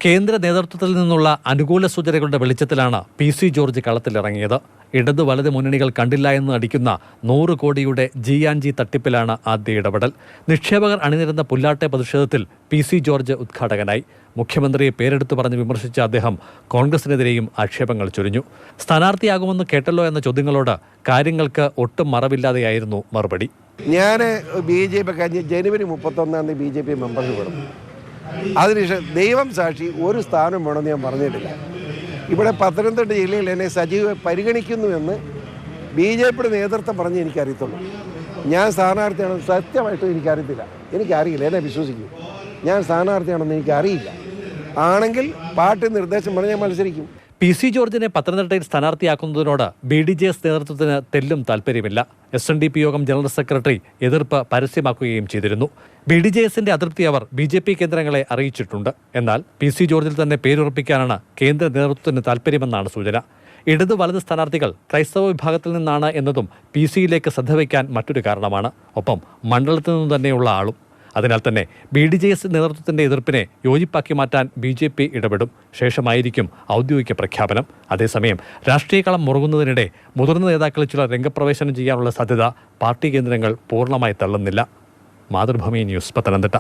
കേന്ദ്ര നേതൃത്വത്തിൽ നിന്നുള്ള അനുകൂല സൂചനകളുടെ വെളിച്ചത്തിലാണ് പി.സി. ജോർജ് കളത്തിലിറങ്ങിയത്. ഇടതു വലത് മുന്നണികൾ കണ്ടില്ല എന്ന് നടിക്കുന്ന 100 കോടിയുടെ ജി തട്ടിപ്പിലാണ് ആദ്യ ഇടപെടൽ. നിക്ഷേപകർ അണിനിരന്ന പുല്ലാട്ടെ പ്രതിഷേധത്തിൽ പി.സി. ജോർജ് ഉദ്ഘാടകനായി. മുഖ്യമന്ത്രിയെ പേരെടുത്തു പറഞ്ഞ് വിമർശിച്ച അദ്ദേഹം കോൺഗ്രസിനെതിരെയും ആക്ഷേപങ്ങൾ ചൊരിഞ്ഞു. സ്ഥാനാർത്ഥിയാകുമെന്ന് കേട്ടല്ലോ എന്ന ചോദ്യങ്ങളോട് കാര്യങ്ങൾക്ക് ഒട്ടും മറവില്ലാതെയായിരുന്നു മറുപടി. ഞാൻ ബി.ജെ.പി കഴിഞ്ഞ് ജനുവരി 31 ബി.ജെ.പി മെമ്പർഷിപ്പ് എടുത്തു. അതിനുശേഷം ദൈവം സാക്ഷി ഒരു സ്ഥാനം വേണമെന്ന് ഞാൻ പറഞ്ഞിട്ടില്ല. ഇവിടെ പത്തനംതിട്ട ജില്ലയിൽ എന്നെ സജീവ പരിഗണിക്കുന്നുവെന്ന് ബി.ജെ.പിയുടെ നേതൃത്വം പറഞ്ഞ് എനിക്കറിയത്തുള്ളൂ. ഞാൻ സ്ഥാനാർത്ഥിയാണെന്ന് സത്യമായിട്ടും എനിക്കറിയത്തില്ല. എനിക്കറിയില്ല, എന്നെ വിശ്വസിക്കൂ. ഞാൻ സ്ഥാനാർത്ഥിയാണെന്ന് എനിക്കറിയില്ല. ആണെങ്കിൽ പാർട്ടി നിർദ്ദേശം പറഞ്ഞ് ഞാൻ മത്സരിക്കും. പി.സി. ജോർജിനെ പത്തനംതിട്ടയിൽ സ്ഥാനാർത്ഥിയാക്കുന്നതിനോട് ബി.ഡി.ജെ.എസ് നേതൃത്വത്തിന് തെല്ലും താൽപ്പര്യമില്ല. എസ്.എൻ.ഡി.പി യോഗം ജനറൽ സെക്രട്ടറി എതിർപ്പ് പരസ്യമാക്കുകയും ചെയ്തിരുന്നു. ബി.ഡി.ജെ.എസിന്റെ അതൃപ്തി അവർ ബി.ജെ.പി കേന്ദ്രങ്ങളെ അറിയിച്ചിട്ടുണ്ട്. എന്നാൽ പി.സി. ജോർജിൽ തന്നെ പേരുറപ്പിക്കാനാണ് കേന്ദ്ര നേതൃത്വത്തിന് താൽപ്പര്യമെന്നാണ് സൂചന. ഇടതു വലത് സ്ഥാനാർത്ഥികൾ ക്രൈസ്തവ വിഭാഗത്തിൽ നിന്നാണ് എന്നതും പി.സിയിലേക്ക് ശ്രദ്ധ വയ്ക്കാൻ മറ്റൊരു കാരണമാണ്. ഒപ്പം മണ്ഡലത്തിൽ നിന്നു തന്നെയുള്ള ആളും. അതിനാൽ തന്നെ ബി.ഡി.ജെ.എസ് നേതൃത്വത്തിന്റെ എതിർപ്പിനെ യോജിപ്പാക്കി മാറ്റാൻ ബി.ജെ.പി ഇടപെടും. ശേഷമായിരിക്കും ഔദ്യോഗിക പ്രഖ്യാപനം. അതേസമയം രാഷ്ട്രീയ കളം മുറുകുന്നതിനിടെ മുതിർന്ന നേതാക്കളിൽ ചിലർ രംഗപ്രവേശനം ചെയ്യാനുള്ള സാധ്യത പാർട്ടി കേന്ദ്രങ്ങൾ പൂർണ്ണമായി തള്ളുന്നില്ല. മാതൃഭൂമി ന്യൂസ്, പത്തനംതിട്ട.